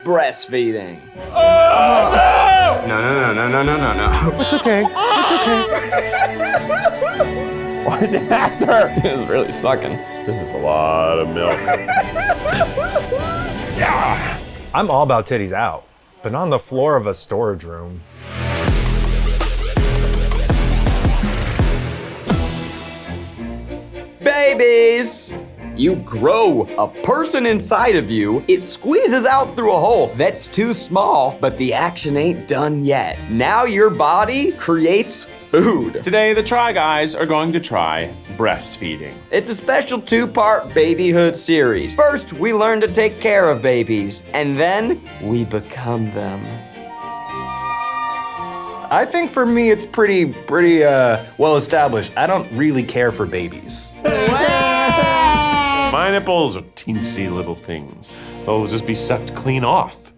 breastfeeding. Oh, no! No. It's okay. It's okay. Why is it faster? It's really sucking. This is a lot of milk. Yeah. I'm all about titties out, but not on the floor of a storage room. Babies! You grow a person inside of you. It squeezes out through a hole that's too small, but the action ain't done yet. Now your body creates food. Today, the Try Guys are going to try breastfeeding. It's a special 2-part babyhood series. First, we learn to take care of babies, and then we become them. I think for me, it's pretty well established. I don't really care for babies. My nipples are teensy little things. They'll just be sucked clean off.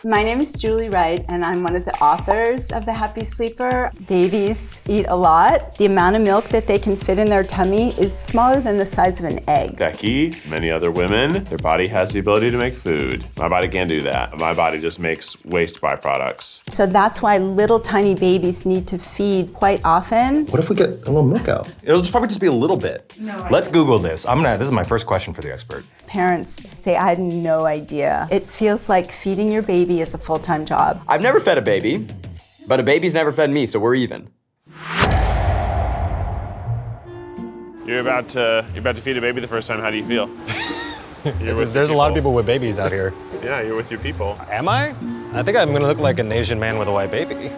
My name is Julie Wright, and I'm one of the authors of The Happy Sleeper. Babies eat a lot. The amount of milk that they can fit in their tummy is smaller than the size of an egg. Becky, many other women, their body has the ability to make food. My body can't do that. My body just makes waste byproducts. So that's why little tiny babies need to feed quite often. What if we get a little milk out? It'll probably just be a little bit. No. Let's Google this. This is my first question for the expert. Parents say, I had no idea. It feels like feeding your baby is a full-time job. I've never fed a baby, but a baby's never fed me, so we're even. You're about to feed a baby the first time. How do you feel? There's a lot of people with babies out here. Yeah, you're with your people. Am I? I think I'm gonna look like an Asian man with a white baby.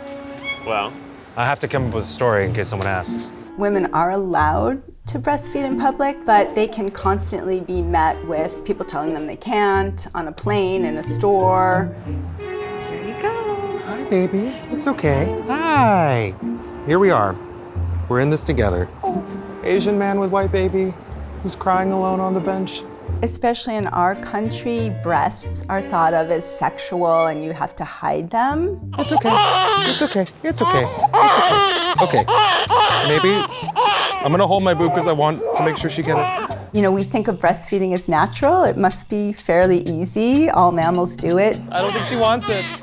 Well, I have to come up with a story in case someone asks. Women are allowed to breastfeed in public, but they can constantly be met with people telling them they can't, on a plane, in a store. Here you go. Hi, baby. It's okay. Hi. Here we are. We're in this together. Asian man with white baby who's crying alone on the bench. Especially in our country, breasts are thought of as sexual and you have to hide them. It's okay. It's okay. It's okay. It's okay. Okay. Maybe I'm gonna hold my boob because I want to make sure she gets it. You know, we think of breastfeeding as natural. It must be fairly easy. All mammals do it. I don't think she wants it.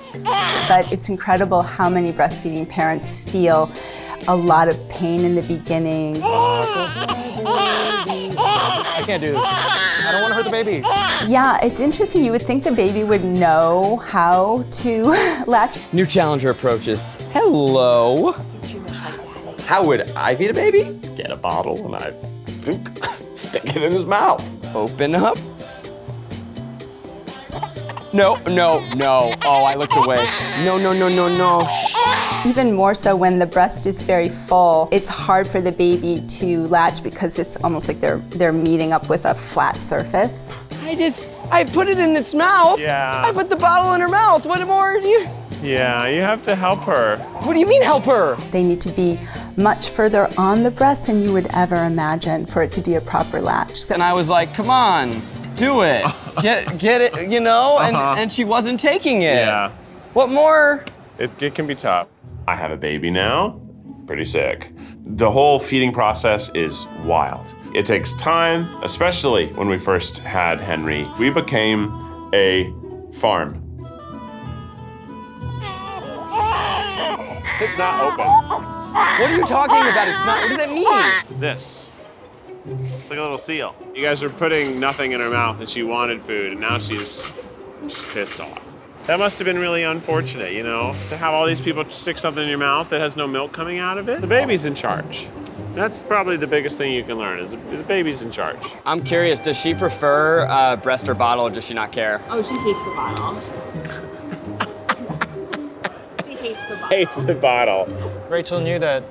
But it's incredible how many breastfeeding parents feel a lot of pain in the beginning. I can't do this. I don't want to hurt the baby. Yeah, it's interesting. You would think the baby would know how to latch. New challenger approaches. Hello. He's too much like daddy. How would I feed a baby? Get a bottle and I stick it in his mouth. Open up. No. Oh, I looked away. No. Even more so when the breast is very full, it's hard for the baby to latch because it's almost like they're meeting up with a flat surface. I put it in its mouth. Yeah. I put the bottle in her mouth. What more do you? Yeah, you have to help her. What do you mean help her? They need to be much further on the breast than you would ever imagine for it to be a proper latch. So And I was like, come on, do it. Get it, you know? And she wasn't taking it. Yeah. What more? It can be tough. I have a baby now, pretty sick. The whole feeding process is wild. It takes time, especially when we first had Henry. We became a farm. It's not open. What are you talking about? It's not, what does that mean? This. It's like a little seal. You guys are putting nothing in her mouth and she wanted food and now she's pissed off. That must have been really unfortunate, you know, to have all these people stick something in your mouth that has no milk coming out of it. The baby's in charge. That's probably the biggest thing you can learn is the baby's in charge. I'm curious, does she prefer breast or bottle or does she not care? Oh, she hates the bottle. She hates the bottle. Hates the bottle. Rachel knew that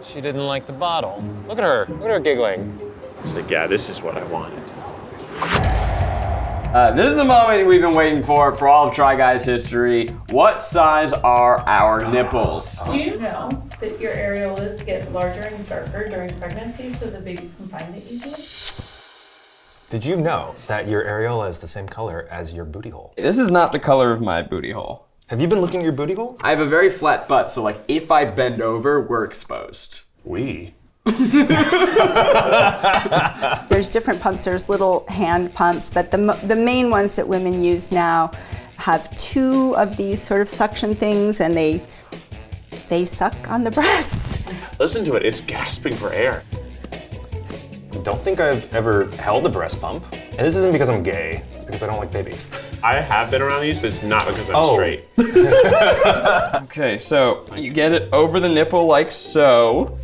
she didn't like the bottle. Look at her. Look at her giggling. She's like, yeah, this is what I wanted. This is the moment we've been waiting for all of Try Guys history. What size are our nipples? Do you know that your areolas get larger and darker during pregnancy so the babies can find it easily? Did you know that your areola is the same color as your booty hole? This is not the color of my booty hole. Have you been looking at your booty hole? I have a very flat butt, so like if I bend over, we're exposed. We. There's different pumps. There's little hand pumps, but the main ones that women use now have 2 of these sort of suction things, and they suck on the breasts. Listen to it, it's gasping for air. I don't think I've ever held a breast pump. And this isn't because I'm gay, it's because I don't like babies. I have been around these, but it's not because I'm straight. Okay, so you get it over the nipple like so.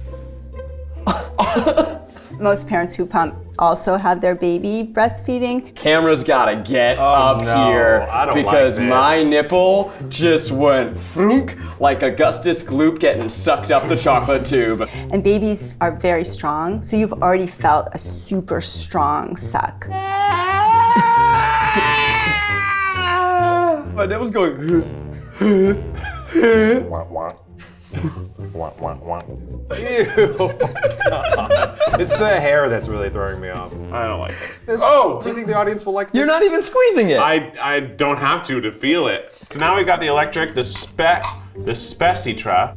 Most parents who pump also have their baby breastfeeding. Camera's gotta get up here I don't because like this. my nipple just went frunk like Augustus Gloop getting sucked up the chocolate tube. And babies are very strong, so you've already felt a super strong suck. My nipple's going. Wah, wah. Wah, wah, wah. Ew. God. It's the hair that's really throwing me off. I don't like it. Do you think the audience will like this? You're not even squeezing it. I don't have to feel it. So now we've got the electric, the Spectra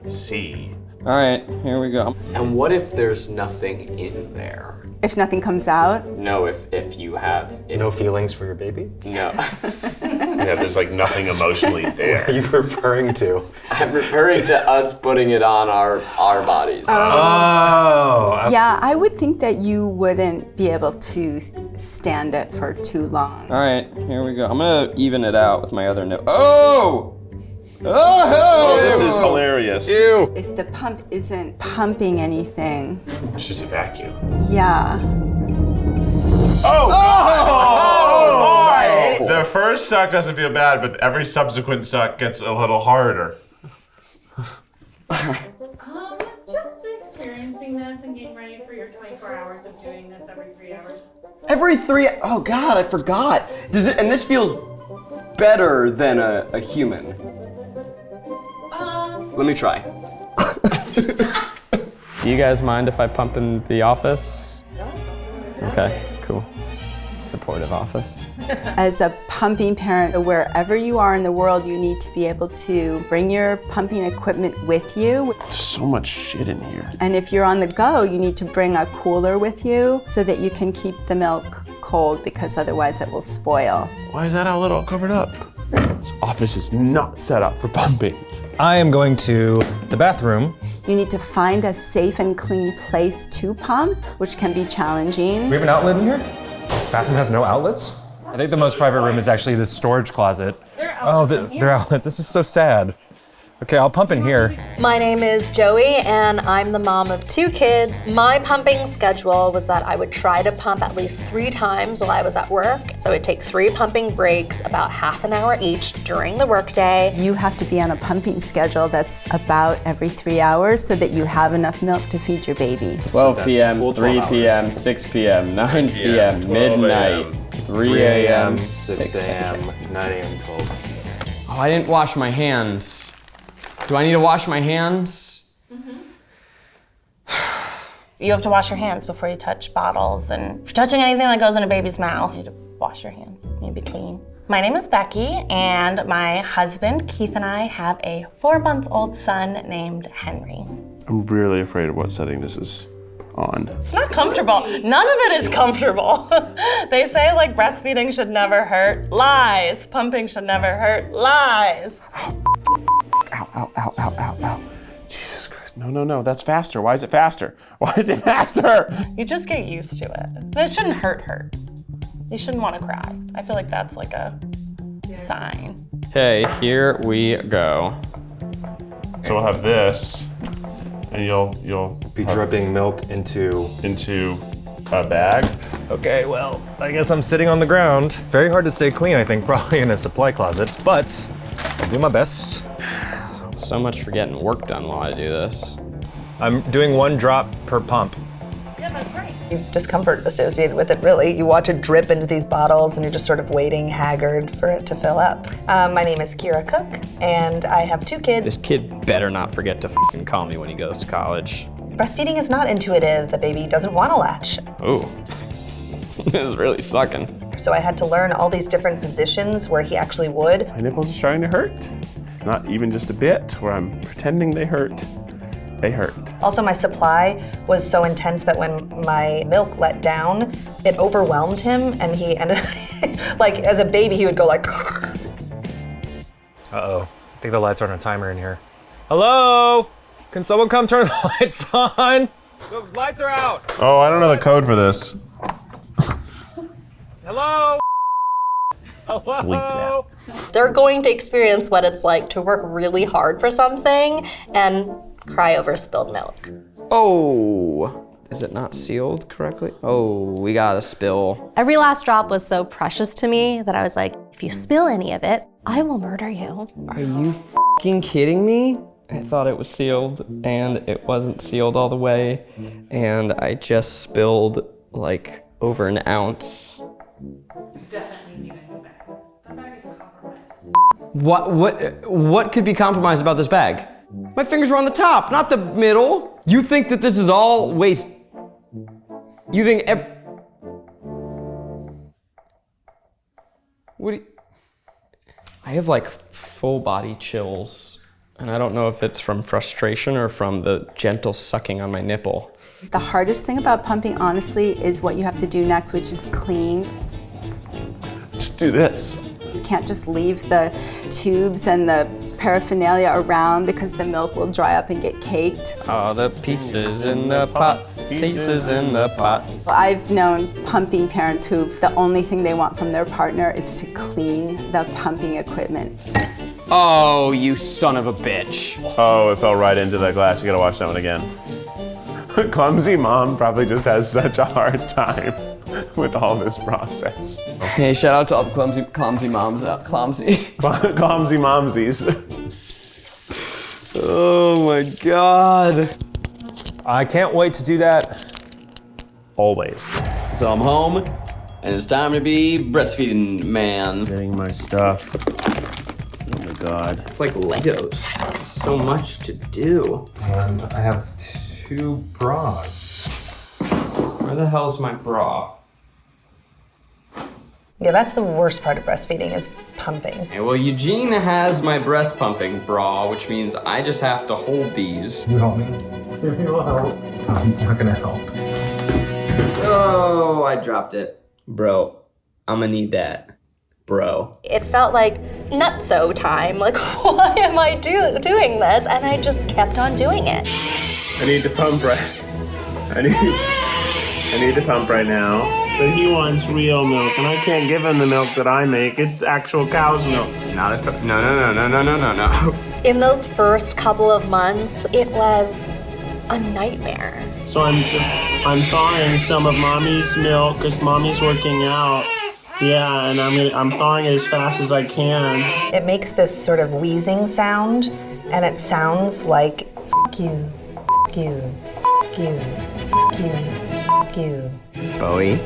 C. All right, here we go. And what if there's nothing in there? If nothing comes out, No, if you have No feelings for your baby? no. Yeah, there's like nothing emotionally there. What are you referring to? I'm referring to us putting it on our bodies. Oh. yeah, I would think that you wouldn't be able to stand it for too long. All right, here we go. I'm gonna even it out with my other nipple. Oh! Oh, this is hilarious. Ew. If the pump isn't pumping anything, It's just a vacuum. yeah. Oh, boy! The first suck doesn't feel bad, but every subsequent suck gets a little harder. Just experiencing this and getting ready for your 24 hours of doing this every 3 hours. Every 3. Oh God, I forgot. And this feels better than a human. Let me try. Do you guys mind if I pump in the office? No. Okay, cool. Supportive office. As a pumping parent, wherever you are in the world, you need to be able to bring your pumping equipment with you. There's so much shit in here. And if you're on the go, you need to bring a cooler with you so that you can keep the milk cold, because otherwise it will spoil. Why is that a little covered up? This office is not set up for pumping. I am going to the bathroom. You need to find a safe and clean place to pump, which can be challenging. We have an outlet in here? This bathroom has no outlets? I think the most private room is actually this storage closet. They're outlets. This is so sad. Okay, I'll pump in here. My name is Joey, and I'm the mom of 2 kids. My pumping schedule was that I would try to pump at least 3 times while I was at work. So I would take 3 pumping breaks, about half an hour each during the workday. You have to be on a pumping schedule that's about every 3 hours so that you have enough milk to feed your baby. 12 p.m., 3 p.m., 6 p.m., 9 p.m., 12 midnight, 3 a.m., 6 a.m., 9 a.m., 12. Oh, I didn't wash my hands. Do I need to wash my hands? You have to wash your hands before you touch bottles, and if you're touching anything that goes in a baby's mouth, you need to wash your hands. You need to be clean. My name is Becky, and my husband, Keith, and I have a 4-month-old son named Henry. I'm really afraid of what setting this is on. It's not comfortable. None of it is comfortable. They say like breastfeeding should never hurt. Lies. Pumping should never hurt. Lies. Ow, ow, ow, ow, ow, ow. Jesus Christ. No, that's faster. Why is it faster? Why is it faster? You just get used to it. And it shouldn't hurt. You shouldn't want to cry. I feel like that's like a sign. Okay, here we go. So we'll have this, and you'll Be dripping milk into a bag. Okay, well, I guess I'm sitting on the ground. Very hard to stay clean, I think, probably in a supply closet, but I'll do my best. So much for getting work done while I do this. I'm doing 1 drop per pump. Yeah, that's right. Discomfort associated with it, really. You watch it drip into these bottles and you're just sort of waiting haggard for it to fill up. My name is Kira Cook, and I have 2 kids. This kid better not forget to f***ing call me when he goes to college. Breastfeeding is not intuitive. The baby doesn't want to latch. Ooh, this is really sucking. So I had to learn all these different positions where he actually would. My nipples are starting to hurt. It's not even just a bit where I'm pretending they hurt. They hurt. Also, my supply was so intense that when my milk let down, it overwhelmed him, and he ended like as a baby he would go like. Uh-oh. I think the lights are on a timer in here. Hello? Can someone come turn the lights on? The lights are out. Oh, I don't know the code for this. Hello? Hello? They're going to experience what it's like to work really hard for something and cry over spilled milk. Oh, is it not sealed correctly? Oh, we got a spill. Every last drop was so precious to me that I was like, if you spill any of it, I will murder you. Are you f***ing kidding me? I thought it was sealed and it wasn't sealed all the way, and I just spilled like over an ounce. Definitely need a new bag. That bag is compromised. What could be compromised about this bag? My fingers were on the top, not the middle. You think that this is all waste? You think what do you... I have like full body chills, and I don't know if it's from frustration or from the gentle sucking on my nipple. The hardest thing about pumping, honestly, is what you have to do next, which is clean. Just do this. You can't just leave the tubes and the paraphernalia around because the milk will dry up and get caked. All the pieces in the pot, pieces in the pot. I've known pumping parents who the only thing they want from their partner is to clean the pumping equipment. Oh, you son of a bitch. Oh, it fell right into the glass. You gotta watch that one again. Clumsy mom probably just has such a hard time with all this process. Hey, shout out to all the clumsy moms out. Clumsy momsies. Oh my God. I can't wait to do that. Always. So I'm home, and it's time to be breastfeeding man. Getting my stuff. Oh my God. It's like Legos. So much to do. And I have 2 bras. Where the hell's my bra? Yeah, that's the worst part of breastfeeding is pumping. Okay, well, Eugene has my breast pumping bra, which means I just have to hold these. You help me? You'll help. He's not gonna help. Oh, I dropped it. Bro, I'm gonna need that. Bro. It felt like nutso time. Like, why am I doing this? And I just kept on doing it. I need to pump right. I need to pump right now. But he wants real milk, and I can't give him the milk that I make. It's actual cow's milk. No. In those first couple of months, it was a nightmare. So I'm thawing some of mommy's milk because mommy's working out. Yeah, and I'm thawing it as fast as I can. It makes this sort of wheezing sound, and it sounds like f you, f you, f you, f you, f you. Bowie.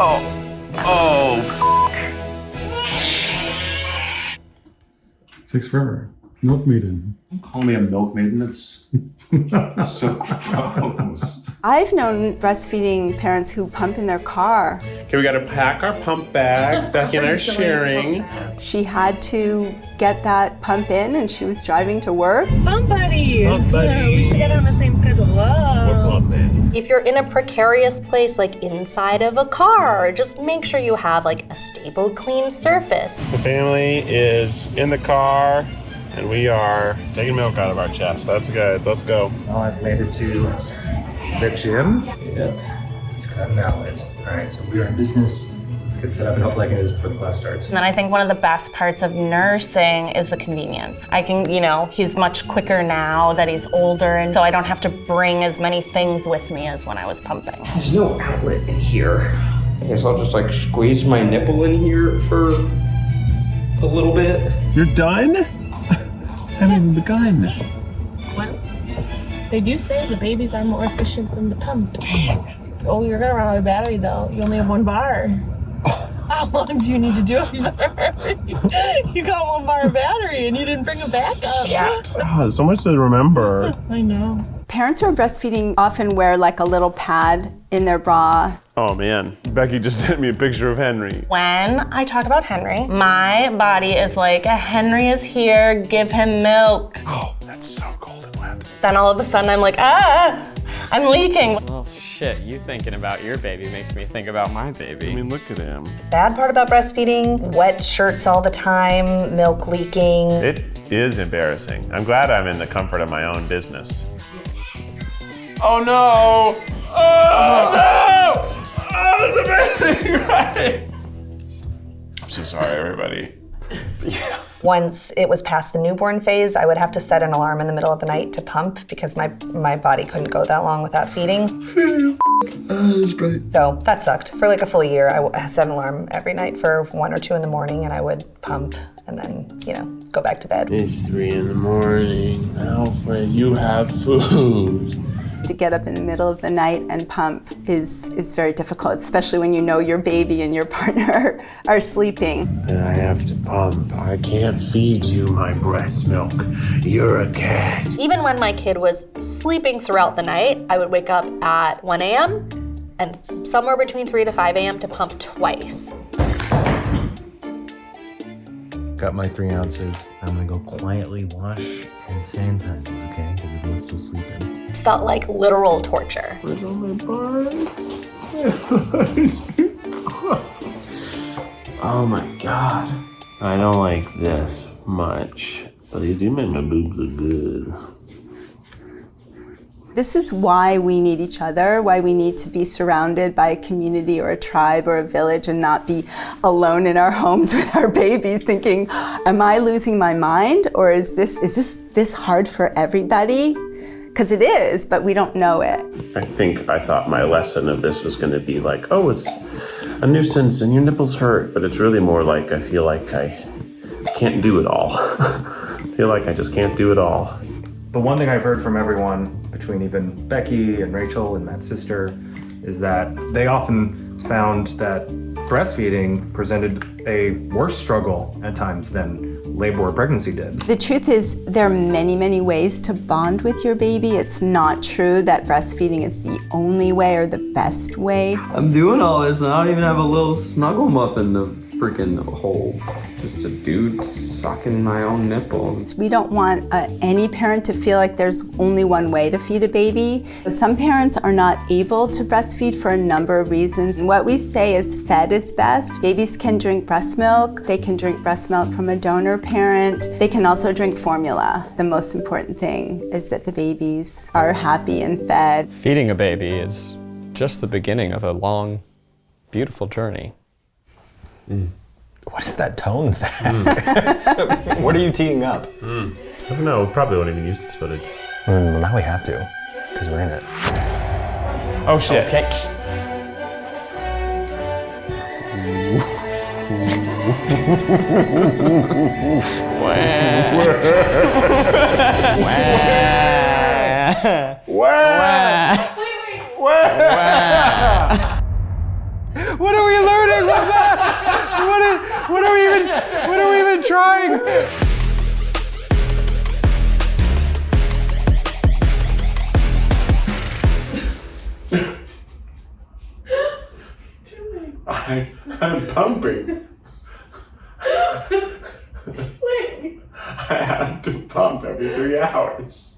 Oh, Takes forever. Milk maiden. Don't call me a milk maiden. That's so gross. I've known breastfeeding parents who pump in their car. Okay, we gotta pack our pump bag. Becky and I are sharing. She had to get that pump in, and she was driving to work. Pump buddies. Pump buddies. We should get on the same schedule. Whoa. We're pumping. If you're in a precarious place, like inside of a car, just make sure you have like a stable, clean surface. The family is in the car, and we are taking milk out of our chest. That's good. Let's go. Well, I've made it to the gym. Yep. It's got an outlet. All right, so we are in business. Let's get set up, and hopefully I can do this before the class starts. And then I think one of the best parts of nursing is the convenience. I can, he's much quicker now that he's older, and so I don't have to bring as many things with me as when I was pumping. There's no outlet in here. I guess I'll just like squeeze my nipple in here for a little bit. You're done? Haven't even begun. Well, they do say the babies are more efficient than the pump. Dang. Oh, you're gonna run out of battery though. You only have 1 bar. How long do you need to do it for? You got 1 bar of battery and you didn't bring a backup. Yeah. Oh, so much to remember. I know. Parents who are breastfeeding often wear like a little pad in their bra. Oh man, Becky just sent me a picture of Henry. When I talk about Henry, my body is like, Henry is here, give him milk. Oh, that's so golden wet. that. Then all of a sudden I'm like, I'm leaking. Oh shit, you thinking about your baby makes me think about my baby. I mean, look at him. Bad part about breastfeeding, wet shirts all the time, milk leaking. It is embarrassing. I'm glad I'm in the comfort of my own business. Oh no! Oh no! Oh, that's amazing, right? I'm so sorry, everybody. Once it was past the newborn phase, I would have to set an alarm in the middle of the night to pump because my body couldn't go that long without feeding. So that sucked. For like a full year, I set an alarm every night for 1 or 2 in the morning, and I would pump and then, go back to bed. It's 3 in the morning. Alfred, you have food. To get up in the middle of the night and pump is very difficult, especially when you know your baby and your partner are sleeping. And I have to pump. I can't feed you my breast milk. You're a cat. Even when my kid was sleeping throughout the night, I would wake up at 1 a.m. and somewhere between 3 to 5 a.m. to pump twice. Got my 3 ounces. I'm gonna go quietly wash and sanitize this, okay? Because everyone's still sleeping. Felt like literal torture. Where's all my parts? Oh my God. I don't like this much, but they do make my boobs look good. This is why we need each other, why we need to be surrounded by a community or a tribe or a village and not be alone in our homes with our babies thinking, am I losing my mind, or is this hard for everybody? Because it is, but we don't know it. I thought my lesson of this was going to be like, oh, it's a nuisance and your nipples hurt, but it's really more like I feel like I can't do it all. I feel like I just can't do it all. The one thing I've heard from everyone, between even Becky and Rachel and Matt's sister, is that they often found that breastfeeding presented a worse struggle at times than labor or pregnancy did. The truth is, there are many, many ways to bond with your baby. It's not true that breastfeeding is the only way or the best way. I'm doing all this and I don't even have a little snuggle muffin to freaking hold. Just a dude sucking my own nipples. We don't want any parent to feel like there's only one way to feed a baby. Some parents are not able to breastfeed for a number of reasons. What we say is fed is best. Babies can drink breast milk. They can drink breast milk from a donor parent. They can also drink formula. The most important thing is that the babies are happy and fed. Feeding a baby is just the beginning of a long, beautiful journey. What is that tone, Zach? What are you teeing up? I don't know, we probably won't even use this footage. Well, now we have to, because we're in it. Oh shit. Okay. What are we learning? What's that? What are we even trying? I'm pumping. I have to pump every 3 hours.